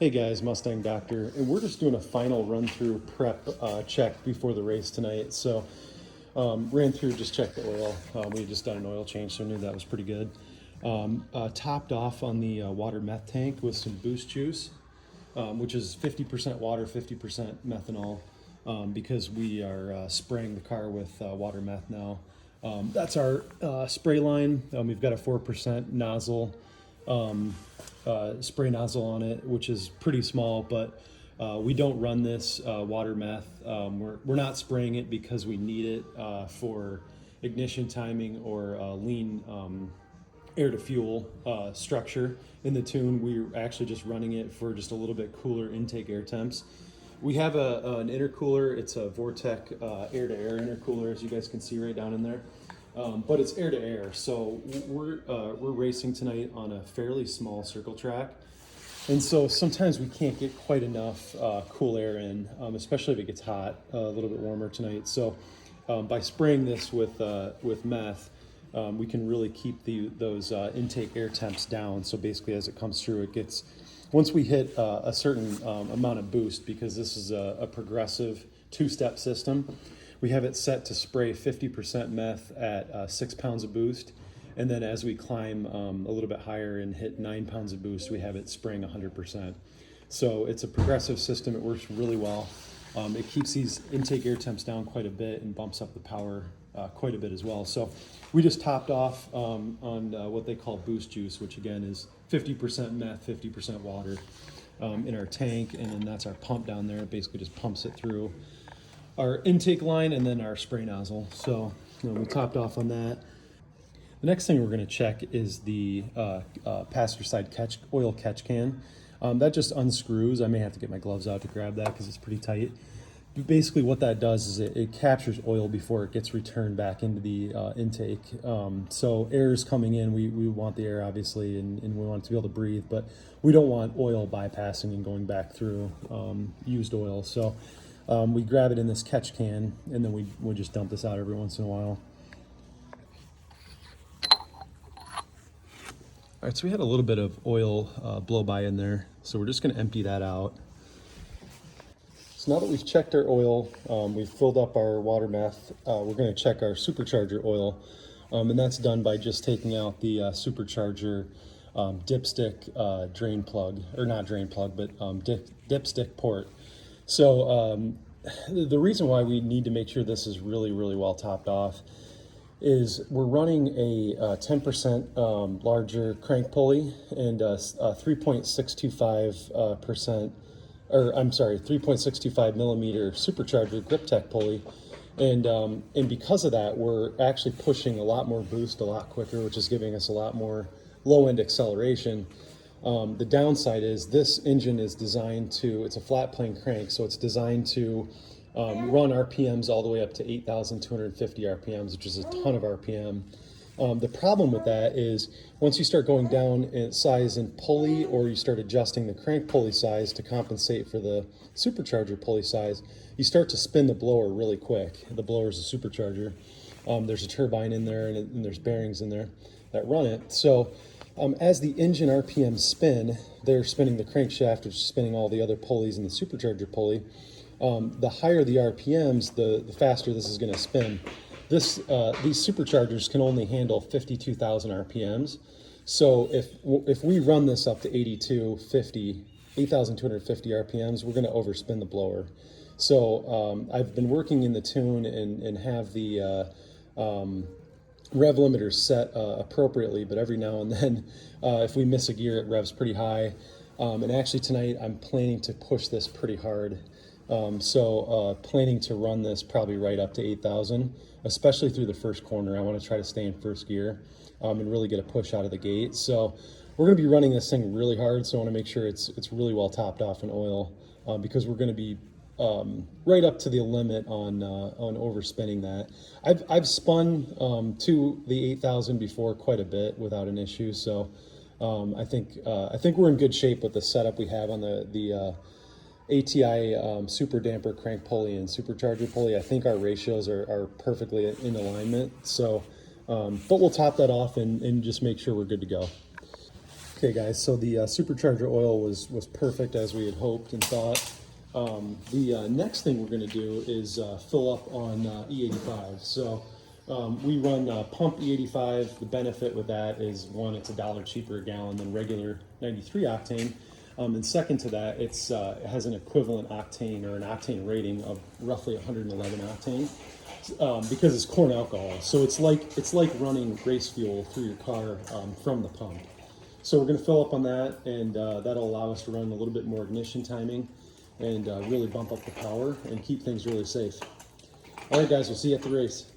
Hey guys, Mustang Doctor, and we're just doing a final run-through prep check before the race tonight. So ran through, just checked the oil. We had just done an oil change, so I knew that was pretty good. Topped off on the water meth tank with some Boost Juice, which is 50% water, 50% methanol, because we are spraying the car with water meth now. That's our spray line. We've got a 4% nozzle. Spray nozzle on it, which is pretty small, but we don't run this water meth. We're not spraying it because we need it for ignition timing or lean air to fuel structure in the tune. We're actually just running it for just a little bit cooler intake air temps. We have an intercooler. It's a Vortec air-to-air intercooler, as you guys can see right down in there. But it's air to air, so we're racing tonight on a fairly small circle track, and so sometimes we can't get quite enough cool air in, especially if it gets hot, a little bit warmer tonight. So by spraying this with meth, we can really keep those intake air temps down. So basically, as it comes through, it gets, once we hit a certain amount of boost, because this is a progressive two-step system. We have it set to spray 50% meth at 6 pounds of boost. And then as we climb a little bit higher and hit 9 pounds of boost, we have it spraying 100%. So it's a progressive system. It works really well. It keeps these intake air temps down quite a bit and bumps up the power quite a bit as well. So we just topped off on what they call Boost Juice, which again is 50% meth, 50% water in our tank. And then that's our pump down there. It basically just pumps it through our intake line and then our spray nozzle. So we topped off on that. The next thing we're going to check is the passenger side oil catch can. That just unscrews. I may have to get my gloves out to grab that because it's pretty tight. But basically what that does is it captures oil before it gets returned back into the intake. So air is coming in. We want the air, obviously, and we want it to be able to breathe, but we don't want oil bypassing and going back through used oil. So we grab it in this catch can, and then we just dump this out every once in a while. All right, so we had a little bit of oil blow by in there, so we're just going to empty that out. So now that we've checked our oil, we've filled up our water meth, we're going to check our supercharger oil, and that's done by just taking out the supercharger dipstick drain plug, or not drain plug, but dipstick port. So the reason why we need to make sure this is really, really well topped off is we're running a 10% larger crank pulley and a 3.625 3.625 millimeter supercharger grip tech pulley. And because of that, we're actually pushing a lot more boost a lot quicker, which is giving us a lot more low end acceleration. The downside is this engine is designed to, it's a flat plane crank, so it's designed to run RPMs all the way up to 8,250 RPMs, which is a ton of RPM. The problem with that is once you start going down in size in pulley, or you start adjusting the crank pulley size to compensate for the supercharger pulley size, you start to spin the blower really quick. The blower is a supercharger. There's a turbine in there, and there's bearings in there that run it. So as the engine RPMs spin, they're spinning the crankshaft, which is spinning all the other pulleys in the supercharger pulley. The higher the RPMs, the faster this is going to spin. These superchargers can only handle 52,000 RPMs. So if we run this up to 8,250 RPMs, we're going to overspin the blower. So I've been working in the tune and have the rev limiter set appropriately, but every now and then, if we miss a gear, it revs pretty high. And actually tonight, I'm planning to push this pretty hard. Planning to run this probably right up to 8,000, especially through the first corner. I want to try to stay in first gear and really get a push out of the gate. So we're going to be running this thing really hard, so I want to make sure it's really well topped off in oil because we're going to be right up to the limit on overspinning that. I've spun to the 8,000 before quite a bit without an issue, so I think we're in good shape with the setup we have on the ATI super damper crank pulley and supercharger pulley. I think our ratios are perfectly in alignment. So, but we'll top that off and just make sure we're good to go. Okay, guys, so the supercharger oil was perfect as we had hoped and thought. The next thing we're going to do is fill up on E85. So we run pump E85. The benefit with that is, one, it's $1 cheaper a gallon than regular 93 octane. And second to that, it has an equivalent octane or an octane rating of roughly 111 octane. Because it's corn alcohol, so it's like running race fuel through your car from the pump. So we're going to fill up on that, and that'll allow us to run a little bit more ignition timing and really bump up the power and keep things really safe. All right, guys, we'll see you at the race.